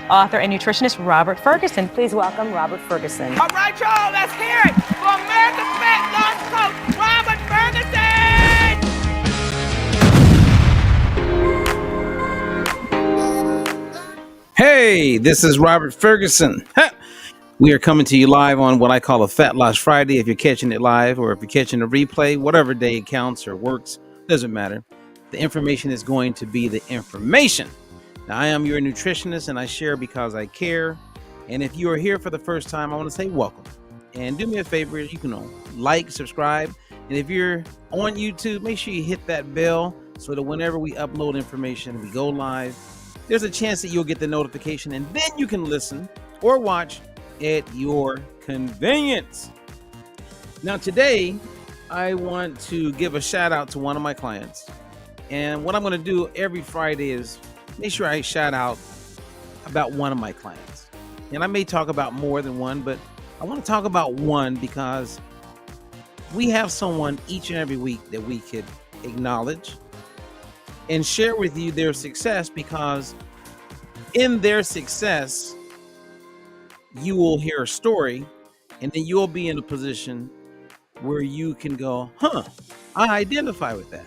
author and nutritionist Robert Ferguson. Please welcome Robert Ferguson. All right, y'all, let's hear it for America's Fat Loss Coach, Robert Ferguson! Hey, this is Robert Ferguson. We are coming to you live on what I call a Fat Loss Friday. If you're catching it live or if you're catching a replay, whatever day it counts or works, doesn't matter. The information is going to be the information. Now, I am your nutritionist and I share because I care. And if you are here for the first time, I want to say welcome. And do me a favor, you can like, subscribe. And if you're on YouTube, make sure you hit that bell so that whenever we upload information, we go live, there's a chance that you'll get the notification and then you can listen or watch at your convenience. Now, today, I want to give a shout out to one of my clients. And what I'm going to do every Friday is make sure I shout out about one of my clients. And I may talk about more than one, but I want to talk about one because we have someone each and every week that we could acknowledge and share with you their success, because in their success, you will hear a story and then you'll be in a position where you can go, I identify with that.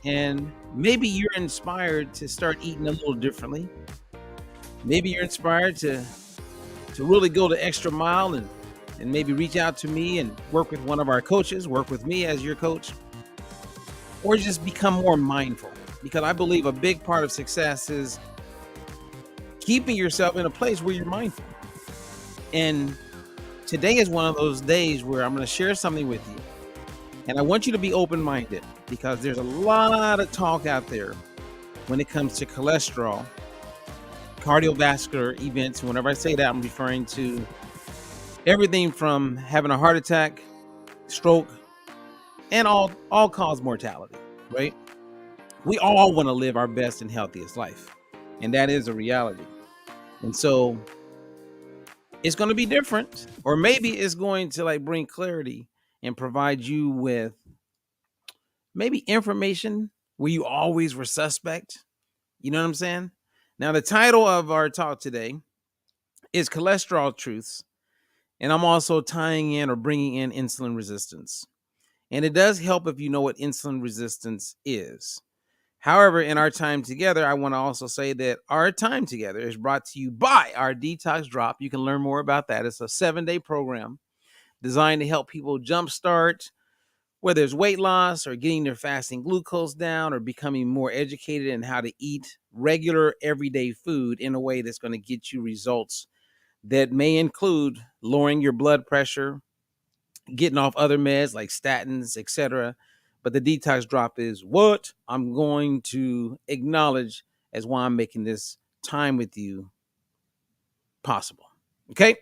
And maybe you're inspired to start eating a little differently. Maybe you're inspired to really go the extra mile and maybe reach out to me and work with one of our coaches, work with me as your coach, or just become more mindful. Because I believe a big part of success is keeping yourself in a place where you're mindful. And today is one of those days where I'm going to share something with you. And I want you to be open-minded, because there's a lot of talk out there when it comes to cholesterol, cardiovascular events. Whenever I say that, I'm referring to everything from having a heart attack, stroke, and all-cause mortality, right? We all want to live our best and healthiest life, and that is a reality. And so it's going to be different, or maybe it's going to bring clarity and provide you with maybe information where you always were suspect. You know what I'm saying? Now, the title of our talk today is Cholesterol Truths, and I'm also tying in or bringing in insulin resistance. And it does help if you know what insulin resistance is. However, in our time together, I want to also say that our time together is brought to you by our Detox Drop. You can learn more about that. It's a 7-day program designed to help people jumpstart, whether it's weight loss or getting their fasting glucose down or becoming more educated in how to eat regular everyday food in a way that's going to get you results that may include lowering your blood pressure, getting off other meds like statins, etc. But the Detox Drop is what I'm going to acknowledge as why I'm making this time with you possible. Okay?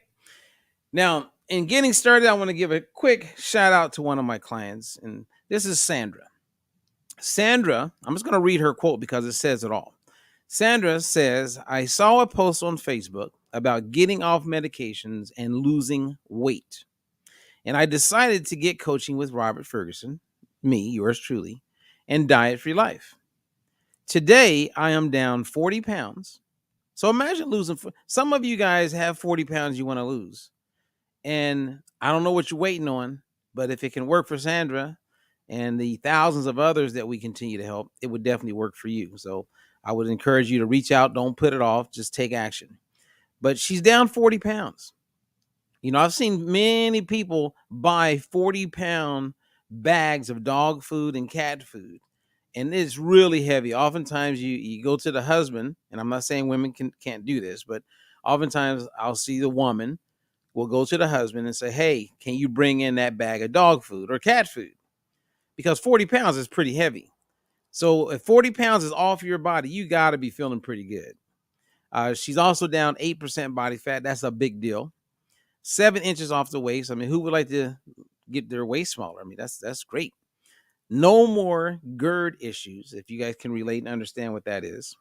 Now, in getting started, I want to give a quick shout out to one of my clients, and this is Sandra. Sandra, I'm just going to read her quote because it says it all. Sandra says, I saw a post on Facebook about getting off medications and losing weight. And I decided to get coaching with Robert Ferguson, me, yours truly, and Diet Free Life. Today, I am down 40 pounds. So imagine losing. Some of you guys have 40 pounds you want to lose. And I don't know what you're waiting on, but if it can work for Sandra and the thousands of others that we continue to help, it would definitely work for you. So I would encourage you to reach out. Don't put it off. Just take action. But she's down 40 pounds. You know, I've seen many people buy 40-pound bags of dog food and cat food, and it's really heavy. Oftentimes you go to the husband, and I'm not saying women can't do this, but oftentimes I'll see the woman will go to the husband and say, hey, can you bring in that bag of dog food or cat food? Because 40 pounds is pretty heavy. So if 40 pounds is off your body, you got to be feeling pretty good. She's also down 8% body fat. That's a big deal. 7 inches off the waist. I mean, who would like to get their waist smaller? I mean, that's great. No more GERD issues, if you guys can relate and understand what that is.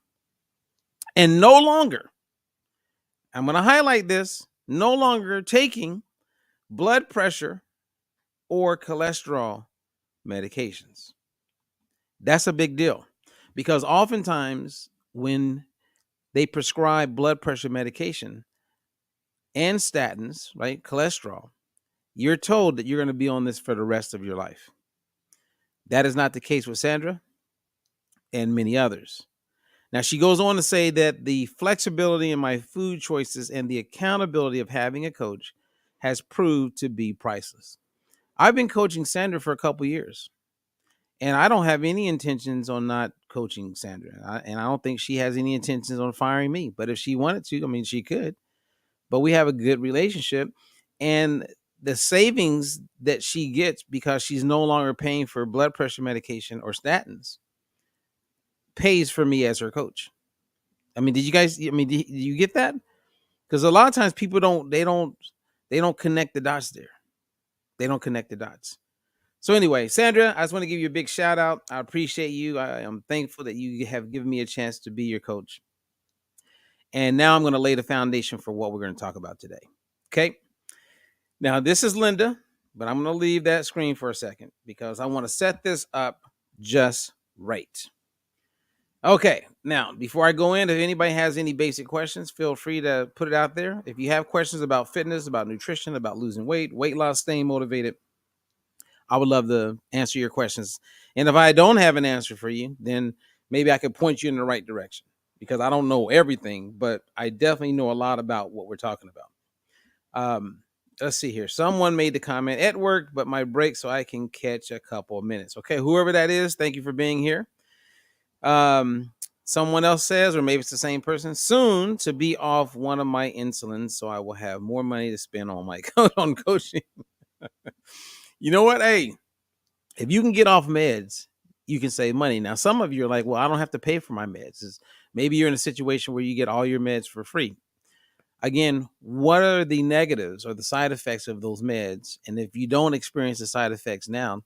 And no longer, I'm going to highlight this, no longer taking blood pressure or cholesterol medications. That's a big deal, because oftentimes when they prescribe blood pressure medication and statins, right? Cholesterol. You're told that you're going to be on this for the rest of your life. That is not the case with Sandra and many others. Now, she goes on to say that the flexibility in my food choices and the accountability of having a coach has proved to be priceless. I've been coaching Sandra for a couple years, and I don't have any intentions on not coaching Sandra. And I don't think she has any intentions on firing me. But if she wanted to, I mean, she could. But we have a good relationship. And the savings that she gets because she's no longer paying for blood pressure medication or statins pays for me as her coach. I mean, did you get that? Because a lot of times people don't connect the dots there. They don't connect the dots. So anyway, Sandra, I just want to give you a big shout out. I appreciate you. I am thankful that you have given me a chance to be your coach. And now I'm going to lay the foundation for what we're going to talk about today. Okay. Now, this is Linda, but I'm going to leave that screen for a second because I want to set this up just right. Okay, now, before I go in, if anybody has any basic questions, feel free to put it out there. If you have questions about fitness, about nutrition, about losing weight loss, staying motivated, I would love to answer your questions. And if I don't have an answer for you, then maybe I could point you in the right direction because I don't know everything, but I definitely know a lot about what we're talking about. Let's see here. Someone made the comment at work, but my break so I can catch a couple of minutes. Okay, whoever that is, thank you for being here. Someone else says, or maybe it's the same person, soon to be off one of my insulins, so I will have more money to spend on my on coaching. You know what? Hey, if you can get off meds, you can save money. Now, some of you are like, well, I don't have to pay for my meds. Maybe you're in a situation where you get all your meds for free. Again, what are the negatives or the side effects of those meds? And if you don't experience the side effects now,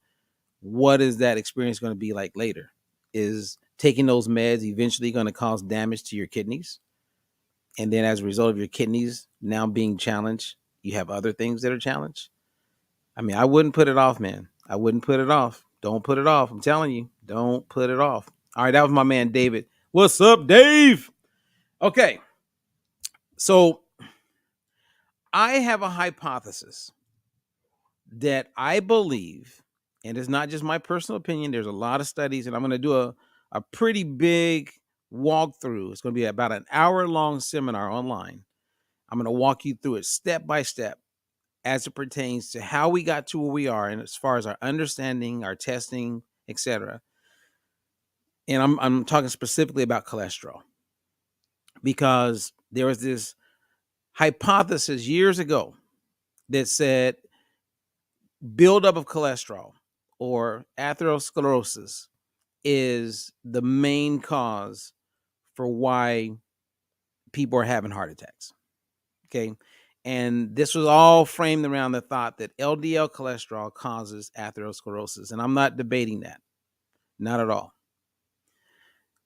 what is that experience going to be like later? Is taking those meds eventually going to cause damage to your kidneys? And then as a result of your kidneys now being challenged, you have other things that are challenged? I mean, I wouldn't put it off, man. I wouldn't put it off. Don't put it off. I'm telling you, don't put it off. All right, that was my man, David. What's up, Dave? Okay. So I have a hypothesis that I believe, and it's not just my personal opinion, there's a lot of studies, and I'm going to do a pretty big walkthrough. It's going to be about an hour-long seminar online. I'm going to walk you through it step by step as it pertains to how we got to where we are, and as far as our understanding, our testing, etc. And I'm talking specifically about cholesterol because there was this hypothesis years ago that said buildup of cholesterol or atherosclerosis is the main cause for why people are having heart attacks. Okay. And this was all framed around the thought that LDL cholesterol causes atherosclerosis. And I'm not debating that. Not at all.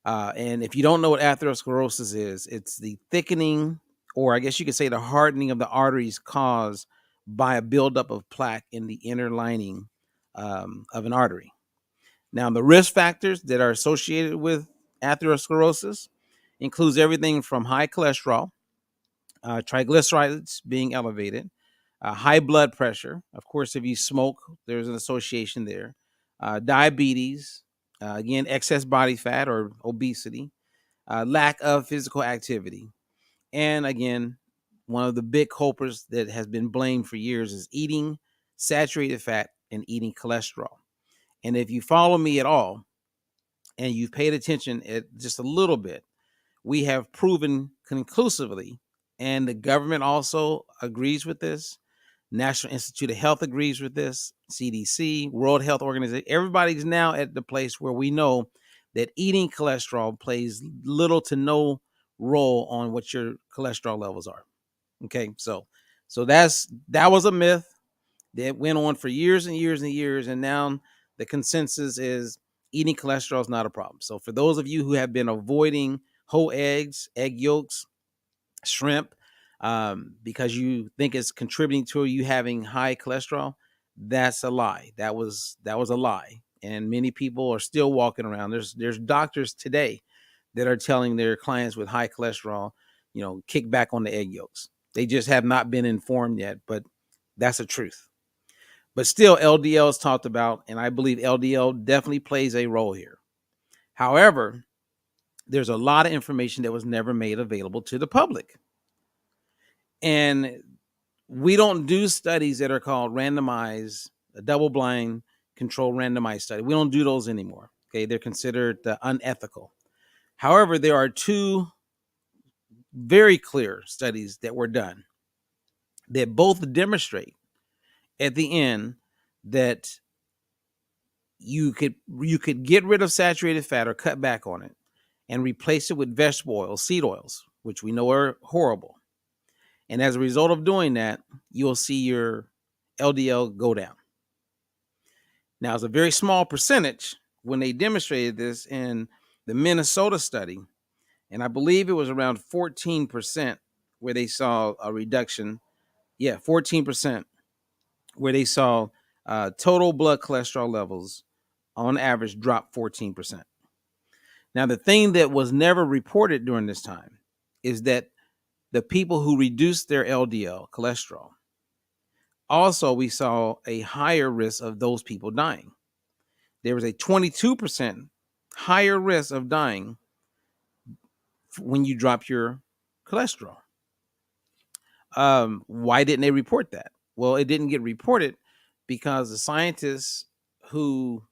And if you don't know what atherosclerosis is, it's the thickening, or I guess you could say the hardening of the arteries caused by a buildup of plaque in the inner lining of an artery. Now, the risk factors that are associated with atherosclerosis includes everything from high cholesterol, triglycerides being elevated, high blood pressure. Of course, if you smoke, there's an association there. Diabetes, again, excess body fat or obesity, lack of physical activity. And again, one of the big culprits that has been blamed for years is eating saturated fat and eating cholesterol. And if you follow me at all and you've paid attention at just a little bit, we have proven conclusively, and the government also agrees with this. National Institute of Health agrees with this, CDC, World Health Organization. Everybody's now at the place where we know that eating cholesterol plays little to no role on what your cholesterol levels are. Okay, so that was a myth that went on for years and years and years, and now the consensus is eating cholesterol is not a problem. So for those of you who have been avoiding whole eggs, egg yolks, shrimp, because you think it's contributing to you having high cholesterol, that's a lie. That was a lie, and many people are still walking around. There's doctors today that are telling their clients with high cholesterol, kick back on the egg yolks. They just have not been informed yet, but that's the truth. But still, LDL is talked about, and I believe LDL definitely plays a role here. However, there's a lot of information that was never made available to the public. And we don't do studies that are called randomized, double-blind, controlled randomized study. We don't do those anymore. Okay, they're considered unethical. However, there are two very clear studies that were done that both demonstrate at the end that you could get rid of saturated fat or cut back on it and replace it with vegetable oils, seed oils, which we know are horrible. And as a result of doing that, you'll see your LDL go down. Now, it's a very small percentage when they demonstrated this in the Minnesota study, and I believe it was around 14% where they saw a reduction. Yeah, 14% where they saw total blood cholesterol levels on average drop 14%. Now, the thing that was never reported during this time is that the people who reduced their LDL cholesterol, also we saw a higher risk of those people dying. There was a 22% higher risk of dying when you drop your cholesterol. Why didn't they report that? Well, it didn't get reported because the scientists who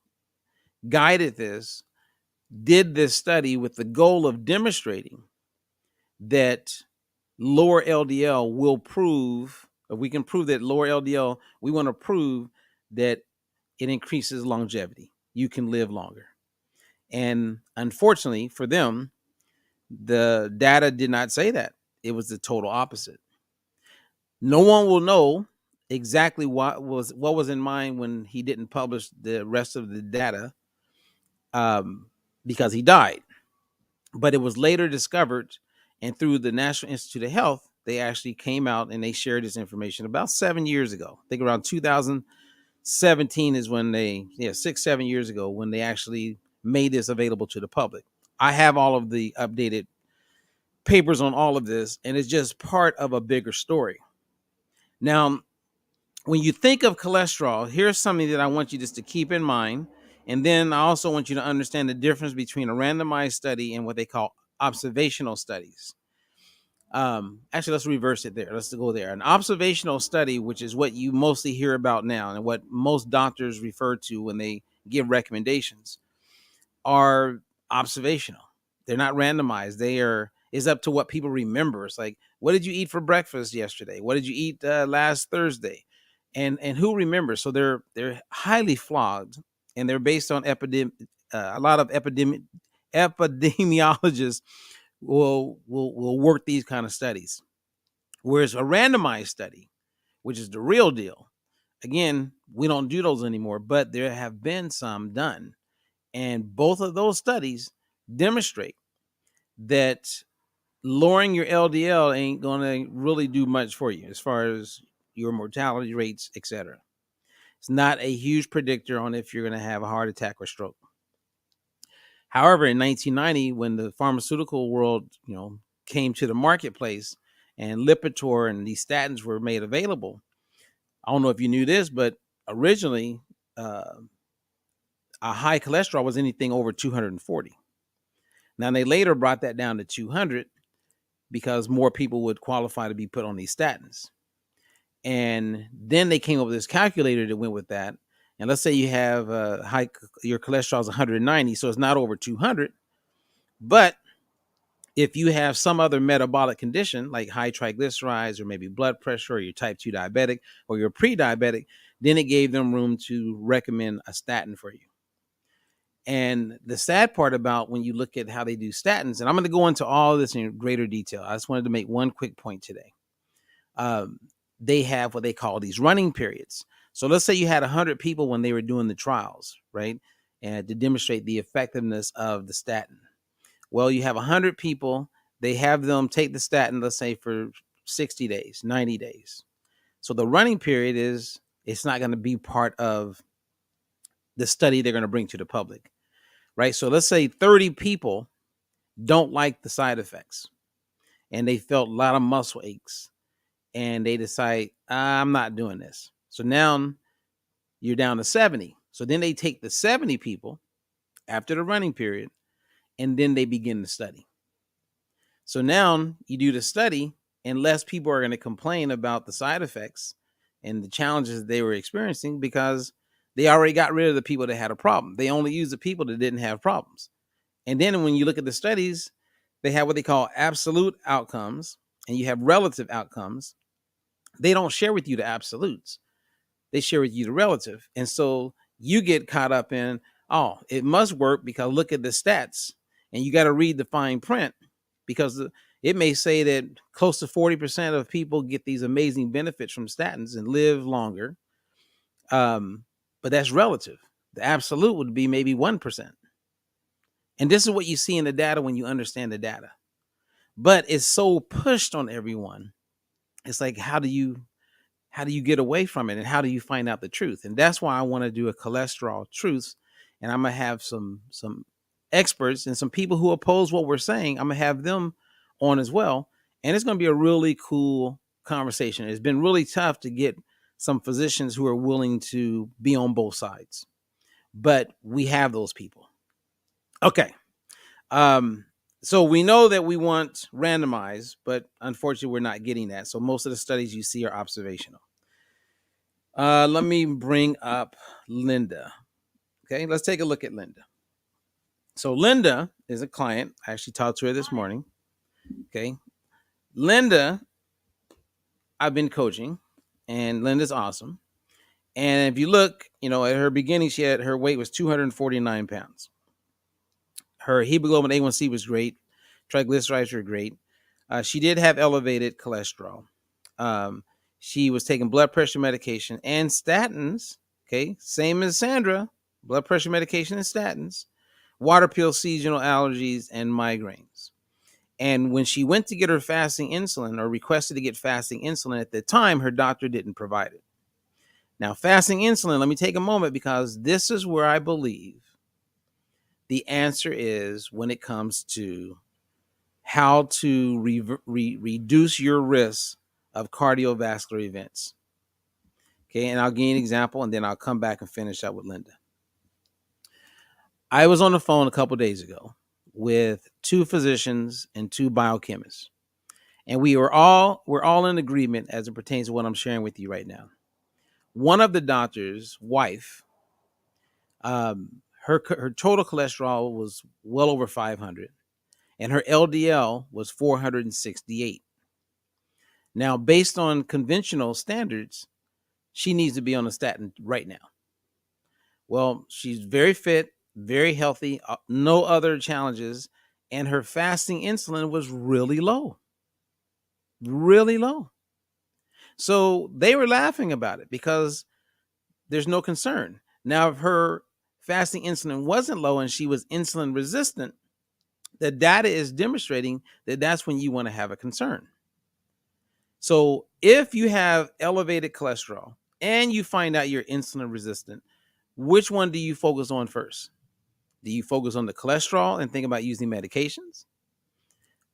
guided this did this study with the goal of demonstrating that lower LDL will prove, if we can prove that lower LDL, we want to prove that it increases longevity. You can live longer. And unfortunately for them, the data did not say that. It was the total opposite. No one will know exactly what was in mind when he didn't publish the rest of the data, because he died. But it was later discovered, and through the National Institute of Health, they actually came out and they shared this information about 7 years ago. I think around 2017 is when 6-7 years ago, when they actually made this available to the public. I have all of the updated papers on all of this, and it's just part of a bigger story. Now, when you think of cholesterol, here's something that I want you just to keep in mind. And then I also want you to understand the difference between a randomized study and what they call observational studies. Actually, let's reverse it there. Let's go there. An observational study, which is what you mostly hear about now and what most doctors refer to when they give recommendations, are observational. They're not randomized. It's up to what people remember. It's like, what did you eat for breakfast yesterday? What did you eat last Thursday? And who remembers? So they're highly flawed, and they're based on a lot of epidemiologists will work these kind of studies. Whereas a randomized study, which is the real deal, again, we don't do those anymore, but there have been some done. And both of those studies demonstrate that lowering your LDL ain't going to really do much for you as far as your mortality rates, etc. It's not a huge predictor on if you're going to have a heart attack or stroke. However, in 1990, when the pharmaceutical world, came to the marketplace and Lipitor and these statins were made available, I don't know if you knew this, but originally a high cholesterol was anything over 240. Now, they later brought that down to 200 because more people would qualify to be put on these statins. And then they came up with this calculator that went with that. And let's say you have your cholesterol is 190, so it's not over 200. But if you have some other metabolic condition like high triglycerides or maybe blood pressure, or you're type 2 diabetic or you're pre-diabetic, then it gave them room to recommend a statin for you. And the sad part about when you look at how they do statins, and I'm going to go into all of this in greater detail. I just wanted to make one quick point today. They have what they call these running periods. So let's say you had 100 people when they were doing the trials, right? And to demonstrate the effectiveness of the statin. Well, you have 100 people, they have them take the statin, let's say for 60 days, 90 days. So the running period it's not going to be part of the study they're going to bring to the public, right? So let's say 30 people don't like the side effects, and they felt a lot of muscle aches, and they decide, I'm not doing this. So now you're down to 70. So then they take the 70 people after the running period, and then they begin the study. So now you do the study, and less people are going to complain about the side effects and the challenges they were experiencing, because they already got rid of the people that had a problem. They only used the people that didn't have problems. And then when you look at the studies, they have what they call absolute outcomes, and you have relative outcomes. They don't share with you the absolutes. They share with you the relative. And so you get caught up in, oh, it must work because look at the stats. And you got to read the fine print, because it may say that close to 40% of people get these amazing benefits from statins and live longer. But that's relative. The absolute would be maybe 1%. And this is what you see in the data when you understand the data. But it's so pushed on everyone. It's like, how do you get away from it, and how do you find out the truth? And that's why I want to do a cholesterol truth. And I'm going to have some experts and some people who oppose what we're saying. I'm going to have them on as well. And it's going to be a really cool conversation. It's been really tough to get some physicians who are willing to be on both sides, but we have those people. Okay. So we know that we want randomized, but unfortunately we're not getting that. So most of the studies you see are observational. Let me bring up Linda. Okay, let's take a look at Linda. So Linda is a client. I actually talked to her this morning. Okay. Linda, I've been coaching, and Linda's awesome. And if you look, at her beginning, her weight was 249 pounds. Her hemoglobin A1C was great. Triglycerides were great. She did have elevated cholesterol. She was taking blood pressure medication and statins. Okay, same as Sandra, blood pressure medication and statins, water pills, seasonal allergies, and migraines. And when she went to get her fasting insulin, or requested to get fasting insulin, at the time, her doctor didn't provide it. Now, fasting insulin, let me take a moment, because this is where I believe the answer is when it comes to how to reduce your risk of cardiovascular events. Okay, and I'll give you an example, and then I'll come back and finish up with Linda. I was on the phone a couple of days ago with 2 physicians and 2 biochemists, and we're all in agreement as it pertains to what I'm sharing with you right now. One of the doctor's wife, her total cholesterol was well over 500, and her LDL was 468. Now, based on conventional standards, she needs to be on a statin right now. Well, she's very fit, very healthy, no other challenges, and her fasting insulin was really low. Really low. So they were laughing about it because there's no concern. Now, if her fasting insulin wasn't low and she was insulin resistant, the data is demonstrating that that's when you want to have a concern. So if you have elevated cholesterol and you find out you're insulin resistant, which one do you focus on first? Do you focus on the cholesterol and think about using medications?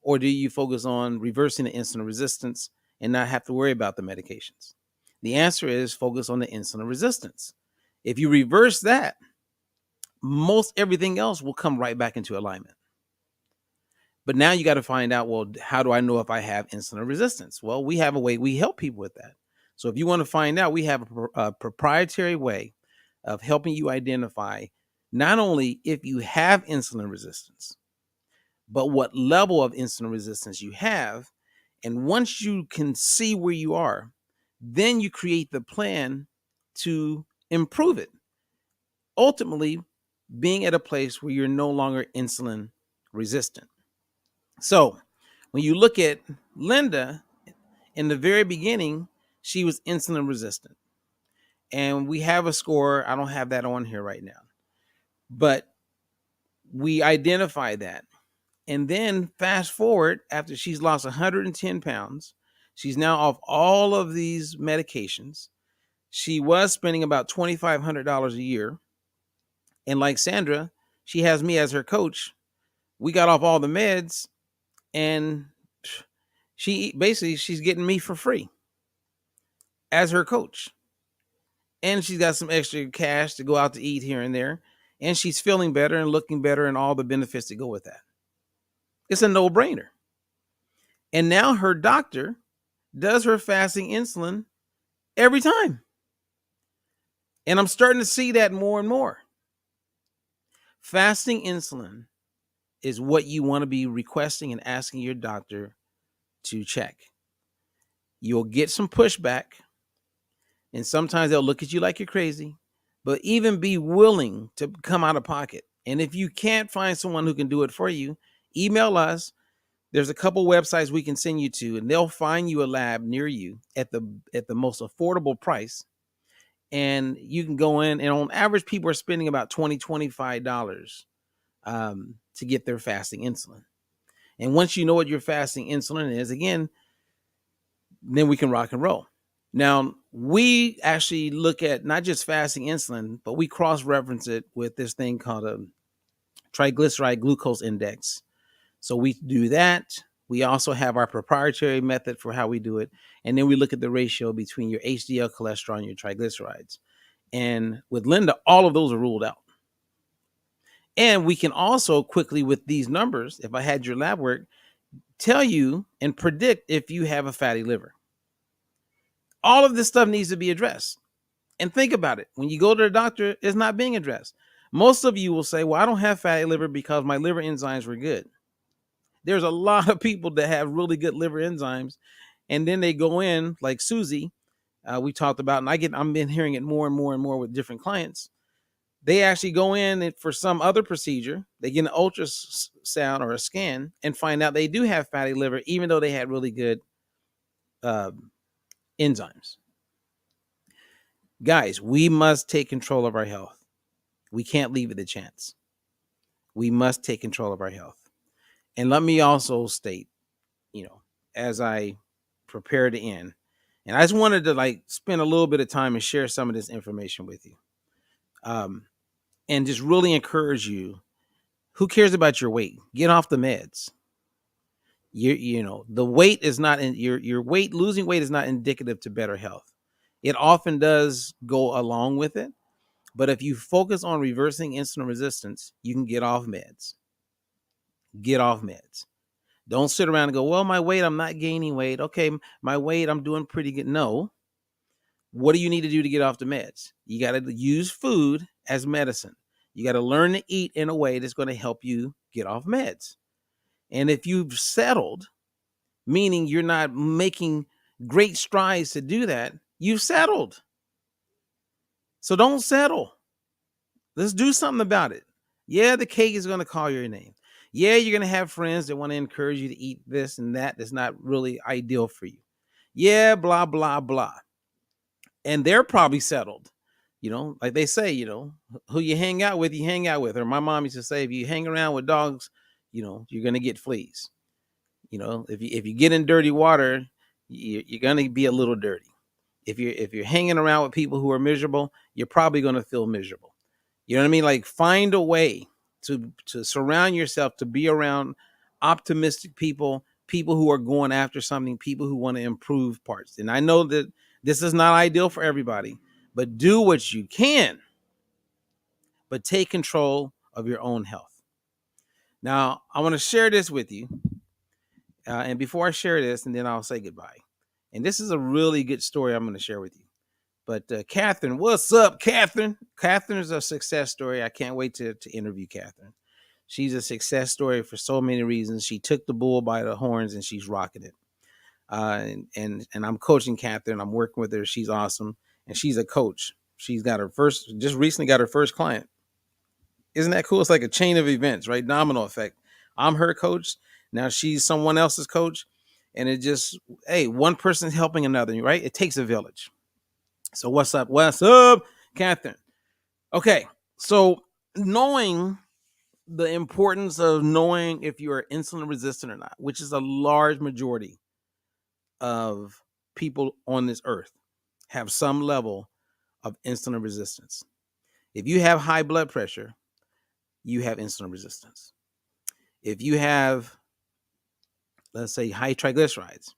Or do you focus on reversing the insulin resistance and not have to worry about the medications? The answer is focus on the insulin resistance. If you reverse that, most everything else will come right back into alignment. But now you got to find out, well, how do I know if I have insulin resistance? Well, we have a way we help people with that. So if you want to find out, we have a proprietary way of helping you identify not only if you have insulin resistance, but what level of insulin resistance you have. And once you can see where you are, then you create the plan to improve it. Ultimately, being at a place where you're no longer insulin resistant. So when you look at Linda, in the very beginning, she was insulin resistant. And we have a score. I don't have that on here right now. But we identify that. And then fast forward, after she's lost 110 pounds, she's now off all of these medications. She was spending about $2,500 a year. And like Sandra, she has me as her coach. We got off all the meds, and she's getting me for free as her coach. And she's got some extra cash to go out to eat here and there. And she's feeling better and looking better and all the benefits that go with that. It's a no-brainer. And now her doctor does her fasting insulin every time. And I'm starting to see that more and more. Fasting insulin is what you want to be requesting and asking your doctor to check. You'll get some pushback, and sometimes they'll look at you like you're crazy, but even be willing to come out of pocket. And if you can't find someone who can do it for you, email us. There's a couple websites we can send you to, and they'll find you a lab near you at the most affordable price. And you can go in, and on average, people are spending about $20, $25 to get their fasting insulin. And once you know what your fasting insulin is, again, then we can rock and roll. Now, we actually look at not just fasting insulin, but we cross-reference it with this thing called a triglyceride glucose index. So we do that. We also have our proprietary method for how we do it. And then we look at the ratio between your HDL cholesterol and your triglycerides. And with Linda, all of those are ruled out. And we can also quickly, with these numbers, if I had your lab work, tell you and predict if you have a fatty liver. All of this stuff needs to be addressed. And think about it. When you go to the doctor, it's not being addressed. Most of you will say, well, I don't have fatty liver because my liver enzymes were good. There's a lot of people that have really good liver enzymes, and then they go in like Susie, we talked about, and I've been hearing it more and more and more with different clients. They actually go in for some other procedure. They get an ultrasound or a scan and find out they do have fatty liver, even though they had really good enzymes. Guys, we must take control of our health. We can't leave it to chance. We must take control of our health. And let me also state, as I prepare to end, and I just wanted to spend a little bit of time and share some of this information with you. And just really encourage you. Who cares about your weight? Get off the meds. The weight is not in your weight. Losing weight is not indicative to better health. It often does go along with it. But if you focus on reversing insulin resistance, you can get off meds. Get off meds. Don't sit around and go, well, my weight, I'm not gaining weight. Okay, my weight, I'm doing pretty good. No. What do you need to do to get off the meds? You got to use food as medicine. You got to learn to eat in a way that's going to help you get off meds. And if you've settled, meaning you're not making great strides to do that, you've settled. So don't settle. Let's do something about it. Yeah, the cake is going to call your name. Yeah, you're going to have friends that want to encourage you to eat this and that's not really ideal for you. Yeah, blah, blah, blah. And they're probably settled. Like they say, who you hang out with, you hang out with. Or my mom used to say, if you hang around with dogs, you're going to get fleas. If you get in dirty water, you're going to be a little dirty. If you're hanging around with people who are miserable, you're probably going to feel miserable. You know what I mean? Like, find a way to surround yourself, to be around optimistic people who are going after something, people who want to improve parts. And I know that this is not ideal for everybody, but do what you can. But take control of your own health. Now, I want to share this with you. And before I share this, and then I'll say goodbye. And this is a really good story I'm going to share with you. But Catherine, what's up, Catherine? Catherine is a success story. I can't wait to interview Catherine. She's a success story for so many reasons. She took the bull by the horns and she's rocking it. And I'm coaching Catherine. I'm working with her. She's awesome. And she's a coach. She's got just recently got her first client. Isn't that cool? It's like a chain of events, right? Domino effect. I'm her coach. Now she's someone else's coach. And it just, one person's helping another, right? It takes a village. So what's up? What's up, Catherine? Okay. So knowing the importance of knowing if you are insulin resistant or not, which is a large majority of people on this earth have some level of insulin resistance. If you have high blood pressure, you have insulin resistance. If you have, let's say, high triglycerides,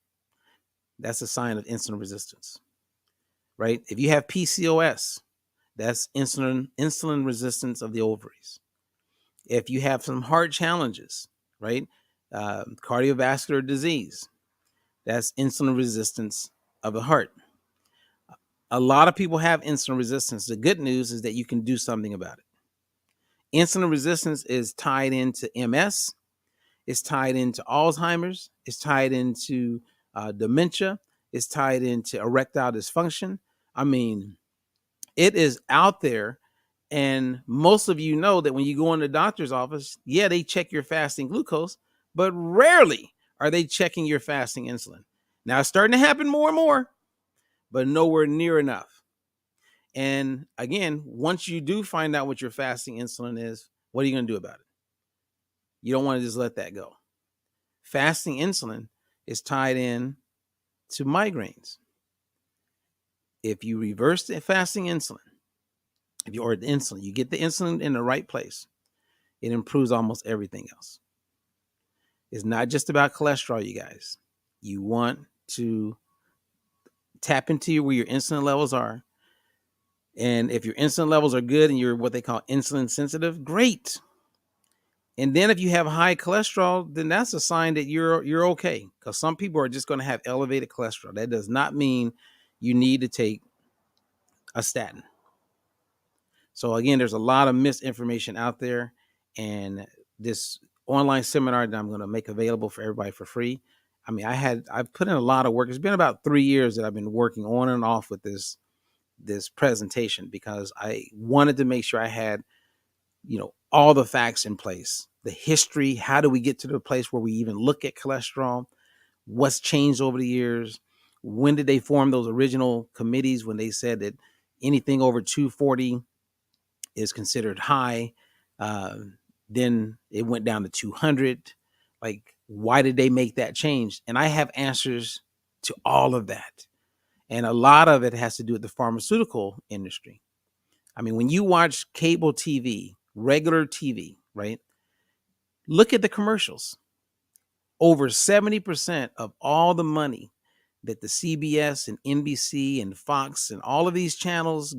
that's a sign of insulin resistance, right? If you have PCOS, that's insulin resistance of the ovaries. If you have some heart challenges, right? Cardiovascular disease, that's insulin resistance of the heart. A lot of people have insulin resistance. The good news is that you can do something about it. Insulin resistance is tied into MS, it's tied into Alzheimer's, it's tied into dementia, it's tied into erectile dysfunction. I mean, it is out there. And most of you know that when you go in the doctor's office, yeah, they check your fasting glucose, but rarely are they checking your fasting insulin. Now it's starting to happen more and more, but nowhere near enough. And again, once you do find out what your fasting insulin is, what are you going to do about it? You don't want to just let that go. Fasting insulin is tied in to migraines. If you reverse the fasting insulin, or the insulin, you get the insulin in the right place, it improves almost everything else. It's not just about cholesterol, you guys. You want to tap into where your insulin levels are. And if your insulin levels are good and you're what they call insulin sensitive, great. And then if you have high cholesterol, then that's a sign that you're okay. Because some people are just going to have elevated cholesterol. That does not mean you need to take a statin. So again, there's a lot of misinformation out there, and this online seminar that I'm going to make available for everybody for free. I mean, I've put in a lot of work. It's been about 3 years that I've been working on and off with this presentation, because I wanted to make sure I had, all the facts in place, the history. How do we get to the place where we even look at cholesterol? What's changed over the years? When did they form those original committees when they said that anything over 240 is considered high? Then it went down to 200. Like, why did they make that change? And I have answers to all of that. And a lot of it has to do with the pharmaceutical industry. I mean, when you watch cable TV, regular TV, right? Look at the commercials. Over 70% of all the money that the CBS and NBC and Fox and all of these channels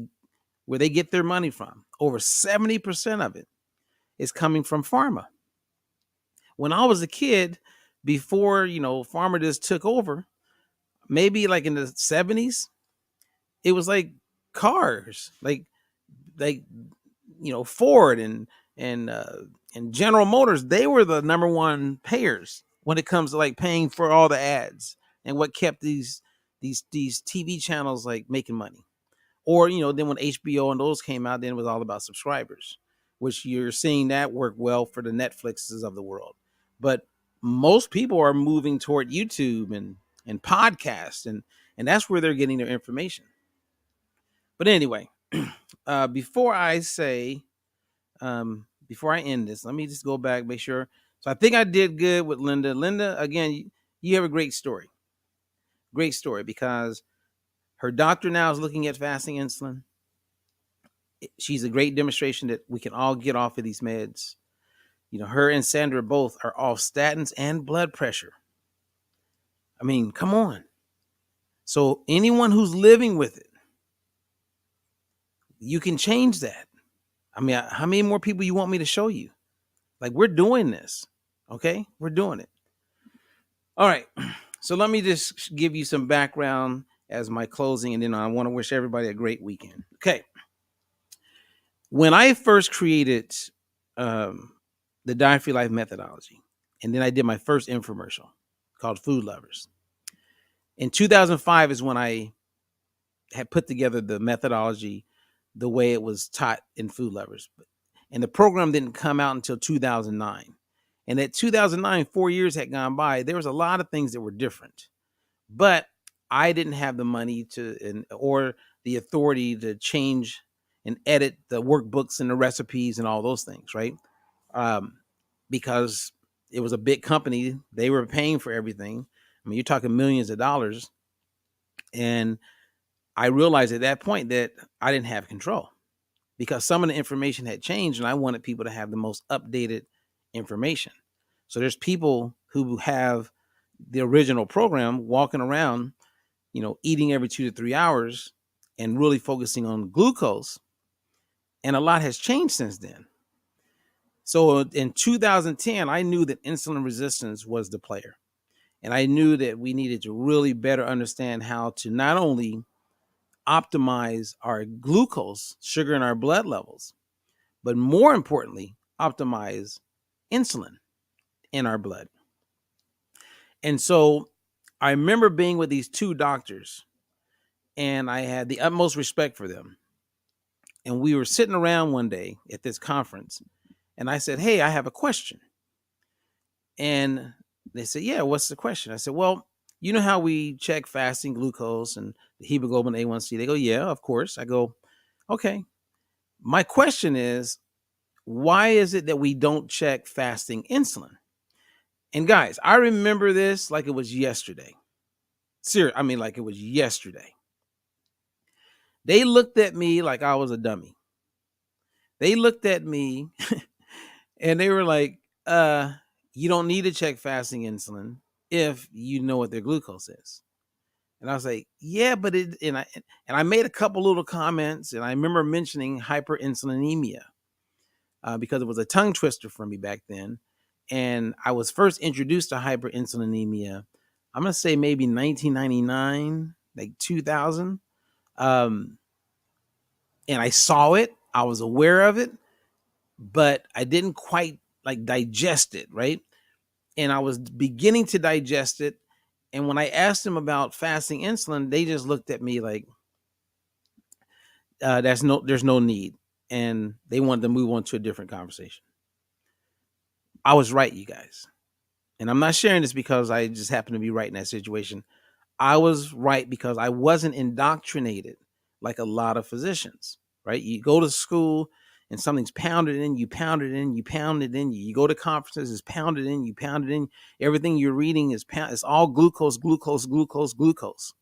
where they get their money from, over 70% of it is coming from pharma. When I was a kid, before, pharma just took over, maybe like in the 70s, it was like cars, like Ford and General Motors. They were the number one payers when it comes to like paying for all the ads, and what kept these TV channels like making money. Or, then when HBO and those came out, then it was all about subscribers, which you're seeing that work well for the Netflixes of the world. But most people are moving toward YouTube and podcasts, and that's where they're getting their information. But anyway, before I end this, let me just go back, make sure. So I think I did good with Linda. Linda, again, you have a great story. Great story, because her doctor now is looking at fasting insulin. She's a great demonstration that we can all get off of these meds. Her and Sandra both are off statins and blood pressure. I mean, come on. So anyone who's living with it, you can change that. I mean, how many more people you want me to show you? Like, we're doing this. Okay? We're doing it. All right. So let me just give you some background as my closing, and then I want to wish everybody a great weekend. Okay. When I first created the Diet Free Life methodology, and then I did my first infomercial called Food Lovers. In 2005 is when I had put together the methodology the way it was taught in Food Lovers. And the program didn't come out until 2009. And at 2009, 4 years had gone by. There was a lot of things that were different. But I didn't have the money or the authority to change and edit the workbooks and the recipes and all those things, right? Because it was a big company. They were paying for everything. I mean, you're talking millions of dollars. And I realized at that point that I didn't have control, because some of the information had changed and I wanted people to have the most updated information. So there's people who have the original program walking around, eating every 2 to 3 hours and really focusing on glucose. And a lot has changed since then. So in 2010, I knew that insulin resistance was the player. And I knew that we needed to really better understand how to not only optimize our glucose, sugar in our blood levels, but more importantly, optimize insulin in our blood. And so I remember being with these two doctors, and I had the utmost respect for them. And we were sitting around one day at this conference, and I said, "Hey, I have a question." And they said, "Yeah, what's the question?" I said, "Well, you know how we check fasting glucose and the hemoglobin A1C?" They go, "Yeah, of course." I go, "Okay. My question is, why is it that we don't check fasting insulin?" And guys, I remember this like it was yesterday. Like it was yesterday. They looked at me like I was a dummy. They looked at me and they were like, you don't need to check fasting insulin if you know what their glucose is." And I was like, "Yeah, but I made a couple little comments, and I remember mentioning hyperinsulinemia because it was a tongue twister for me back then. And I was first introduced to hyperinsulinemia, I'm going to say maybe 1999, like 2000. And I saw it, I was aware of it, but I didn't quite like digest it, right? And I was beginning to digest it. And when I asked them about fasting insulin, they just looked at me like, there's no need. And they wanted to move on to a different conversation. I was right, you guys. And I'm not sharing this because I just happen to be right in that situation. I was right because I wasn't indoctrinated like a lot of physicians, right? You go to school and something's pounded in, you pound it in, you pound it in. You go to conferences, it's pounded in, you pound it in. Everything you're reading is it's all glucose, glucose, glucose, glucose.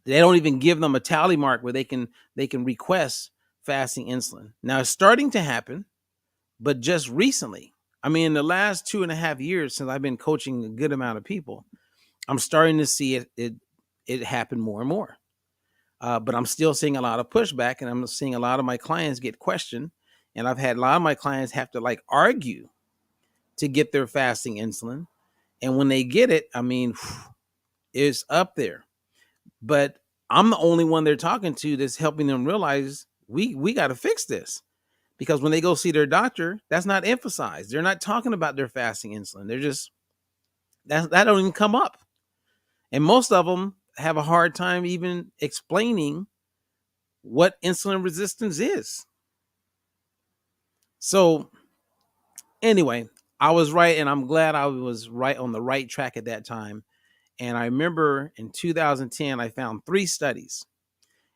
They don't even give them a tally mark where they can request fasting insulin. Now it's starting to happen, but just recently, in the last 2.5 years since I've been coaching a good amount of people, I'm starting to see it happen more and more. But I'm still seeing a lot of pushback, and I'm seeing a lot of my clients get questioned. And I've had a lot of my clients have to like argue to get their fasting insulin. And when they get it, it's up there. But I'm the only one they're talking to that's helping them realize we got to fix this. Because when they go see their doctor, that's not emphasized. They're not talking about their fasting insulin. They're just, that don't even come up. And most of them have a hard time even explaining what insulin resistance is. So anyway, I was right, and I'm glad I was right on the right track at that time. And I remember in 2010, I found 3 studies.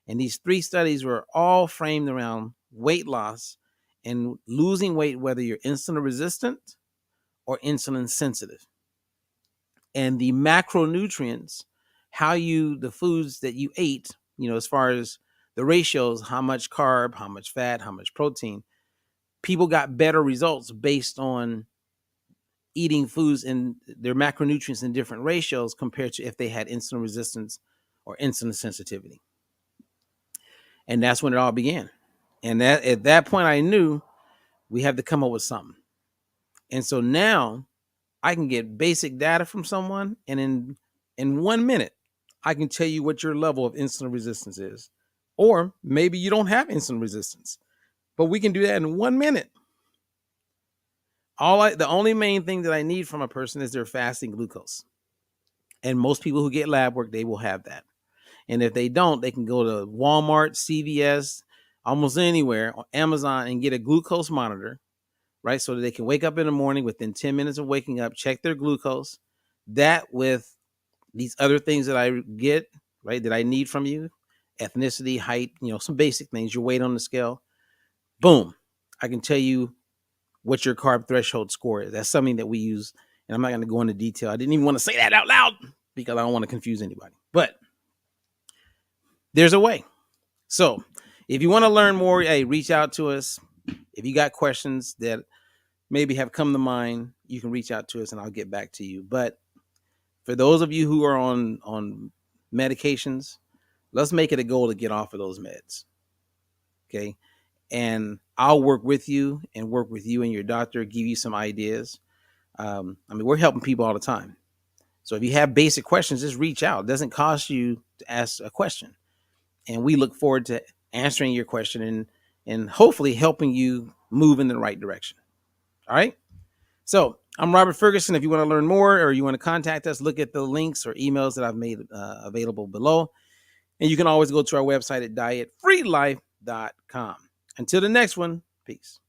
And these 3 studies were all framed around weight loss and losing weight, whether you're insulin resistant or insulin sensitive. And the macronutrients, the foods that you ate, as far as the ratios, how much carb, how much fat, how much protein, people got better results based on eating foods and their macronutrients in different ratios compared to if they had insulin resistance or insulin sensitivity. And that's when it all began. And at that point, I knew we have to come up with something. And so now I can get basic data from someone, and in 1 minute, I can tell you what your level of insulin resistance is. Or maybe you don't have insulin resistance, but we can do that in 1 minute. The only main thing that I need from a person is their fasting glucose. And most people who get lab work, they will have that. And if they don't, they can go to Walmart, CVS, almost anywhere, on Amazon, and get a glucose monitor, right? So that they can wake up in the morning within 10 minutes of waking up, check their glucose. That with these other things that I get, right, that I need from you, ethnicity, height, some basic things, your weight on the scale. Boom. I can tell you what your carb threshold score is. That's something that we use. And I'm not going to go into detail. I didn't even want to say that out loud because I don't want to confuse anybody. But there's a way. So if you want to learn more, hey, reach out to us. If you got questions that maybe have come to mind, you can reach out to us and I'll get back to you. But for those of you who are on medications, let's make it a goal to get off of those meds. Okay. And I'll work with you and your doctor, give you some ideas. I mean, we're helping people all the time. So if you have basic questions, just reach out. It doesn't cost you to ask a question. And we look forward to answering your question and hopefully helping you move in the right direction. All right. So I'm Robert Ferguson. If you want to learn more or you want to contact us, look at the links or emails that I've made available below. And you can always go to our website at dietfreelife.com. Until the next one, peace.